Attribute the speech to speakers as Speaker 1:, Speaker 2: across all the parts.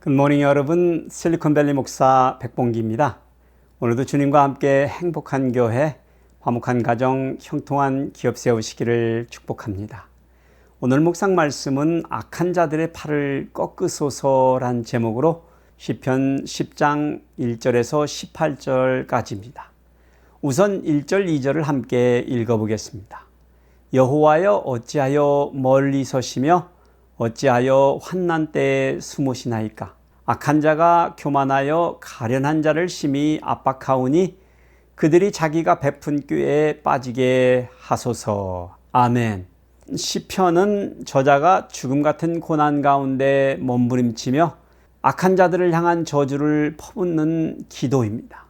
Speaker 1: 굿모닝 여러분, 실리콘밸리 목사 백봉기입니다. 오늘도 주님과 함께 행복한 교회, 화목한 가정, 형통한 기업 세우시기를 축복합니다. 오늘 묵상 말씀은 악한 자들의 팔을 꺾으소서란 제목으로 시편 10장 1절에서 18절까지입니다. 우선 1절, 2절을 함께 읽어보겠습니다. 여호와여 어찌하여 멀리 서시며 어찌하여 환난 때에 숨으시나이까. 악한 자가 교만하여 가련한 자를 심히 압박하오니 그들이 자기가 베푼 꾀에 빠지게 하소서. 아멘. 시편은 저자가 죽음 같은 고난 가운데 몸부림치며 악한 자들을 향한 저주를 퍼붓는 기도입니다.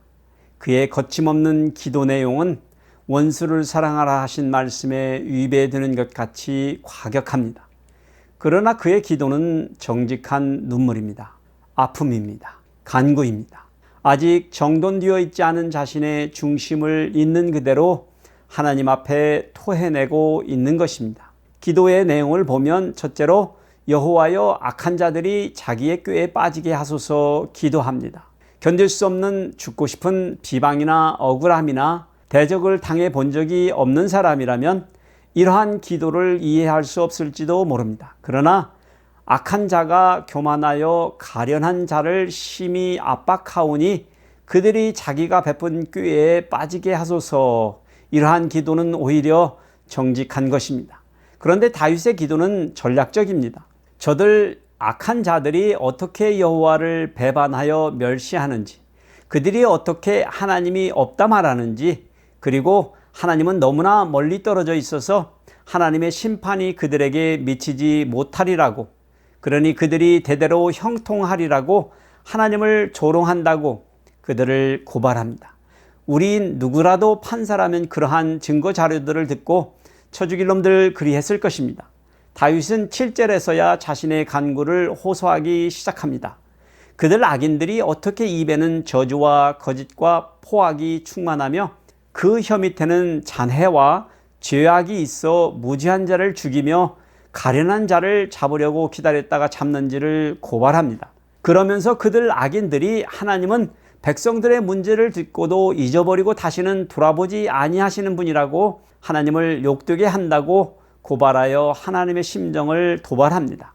Speaker 1: 그의 거침없는 기도 내용은 원수를 사랑하라 하신 말씀에 위배되는 것 같이 과격합니다. 그러나 그의 기도는 정직한 눈물입니다. 아픔입니다. 간구입니다. 아직 정돈되어 있지 않은 자신의 중심을 있는 그대로 하나님 앞에 토해내고 있는 것입니다. 기도의 내용을 보면 첫째로 여호와여 악한 자들이 자기의 꾀에 빠지게 하소서 기도합니다. 견딜 수 없는 죽고 싶은 비방이나 억울함이나 대적을 당해 본 적이 없는 사람이라면 이러한 기도를 이해할 수 없을지도 모릅니다. 그러나 악한 자가 교만하여 가련한 자를 심히 압박하오니 그들이 자기가 베푼 꾀에 빠지게 하소서. 이러한 기도는 오히려 정직한 것입니다. 그런데 다윗의 기도는 전략적입니다. 저들 악한 자들이 어떻게 여호와를 배반하여 멸시하는지, 그들이 어떻게 하나님이 없다 말하는지, 그리고 하나님은 너무나 멀리 떨어져 있어서 하나님의 심판이 그들에게 미치지 못하리라고, 그러니 그들이 대대로 형통하리라고 하나님을 조롱한다고 그들을 고발합니다. 우린 누구라도 판사라면 그러한 증거 자료들을 듣고 쳐 죽일 놈들 그리했을 것입니다. 다윗은 7절에서야 자신의 간구를 호소하기 시작합니다. 그들 악인들이 어떻게 입에는 저주와 거짓과 포악이 충만하며 그 혀 밑에는 잔해와 죄악이 있어 무지한 자를 죽이며 가련한 자를 잡으려고 기다렸다가 잡는지를 고발합니다. 그러면서 그들 악인들이 하나님은 백성들의 문제를 듣고도 잊어버리고 다시는 돌아보지 아니하시는 분이라고 하나님을 욕되게 한다고 고발하여 하나님의 심정을 도발합니다.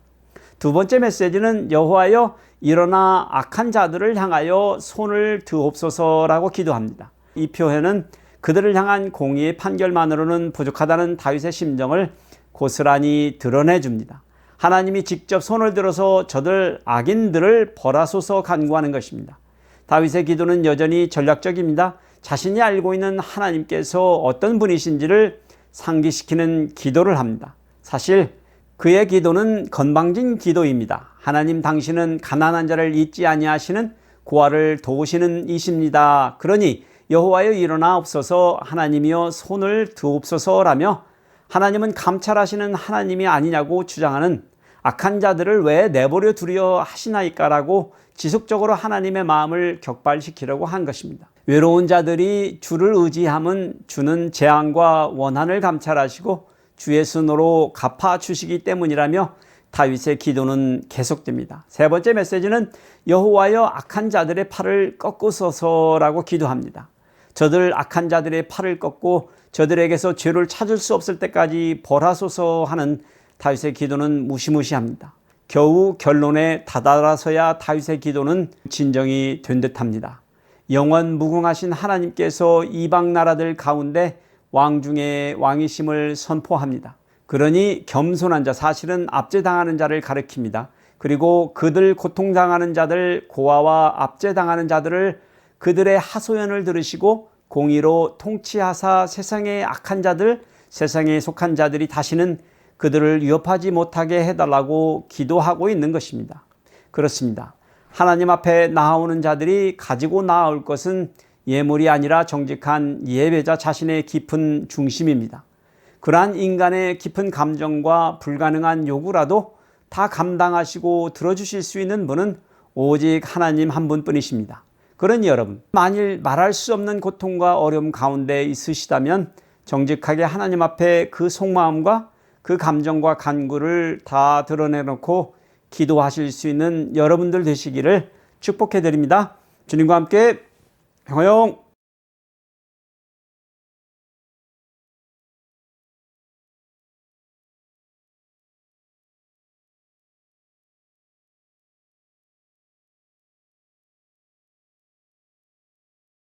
Speaker 1: 두 번째 메시지는 여호와여 일어나 악한 자들을 향하여 손을 드옵소서라고 기도합니다. 이 표현은 그들을 향한 공의의 판결만으로는 부족하다는 다윗의 심정을 고스란히 드러내줍니다. 하나님이 직접 손을 들어서 저들 악인들을 벌하소서 간구하는 것입니다. 다윗의 기도는 여전히 전략적입니다. 자신이 알고 있는 하나님께서 어떤 분이신지를 상기시키는 기도를 합니다. 사실 그의 기도는 건방진 기도입니다. 하나님 당신은 가난한 자를 잊지 아니하시는 고아를 도우시는 이십니다. 그러니 여호와여 일어나옵소서, 하나님이여 손을 드옵소서라며 하나님은 감찰하시는 하나님이 아니냐고 주장하는 악한 자들을 왜 내버려 두려 하시나이까라고 지속적으로 하나님의 마음을 격발시키려고 한 것입니다. 외로운 자들이 주를 의지함은 주는 재앙과 원한을 감찰하시고 주의 손으로 갚아주시기 때문이라며 다윗의 기도는 계속됩니다. 세 번째 메시지는 여호와여 악한 자들의 팔을 꺾으소서라고 기도합니다. 저들 악한 자들의 팔을 꺾고 저들에게서 죄를 찾을 수 없을 때까지 벌하소서 하는 다윗의 기도는 무시무시합니다. 겨우 결론에 다다라서야 다윗의 기도는 진정이 된 듯합니다. 영원 무궁하신 하나님께서 이방 나라들 가운데 왕 중에 왕이심을 선포합니다. 그러니 겸손한 자, 사실은 압제당하는 자를 가리킵니다. 그리고 그들 고통당하는 자들, 고아와 압제당하는 자들을 그들의 하소연을 들으시고 공의로 통치하사 세상의 악한 자들, 세상에 속한 자들이 다시는 그들을 위협하지 못하게 해달라고 기도하고 있는 것입니다. 그렇습니다. 하나님 앞에 나아오는 자들이 가지고 나아올 것은 예물이 아니라 정직한 예배자 자신의 깊은 중심입니다. 그러한 인간의 깊은 감정과 불가능한 요구라도 다 감당하시고 들어주실 수 있는 분은 오직 하나님 한 분뿐이십니다. 그러니 여러분, 만일 말할 수 없는 고통과 어려움 가운데 있으시다면 정직하게 하나님 앞에 그 속마음과 그 감정과 간구를 다 드러내놓고 기도하실 수 있는 여러분들 되시기를 축복해 드립니다. 주님과 함께 평화영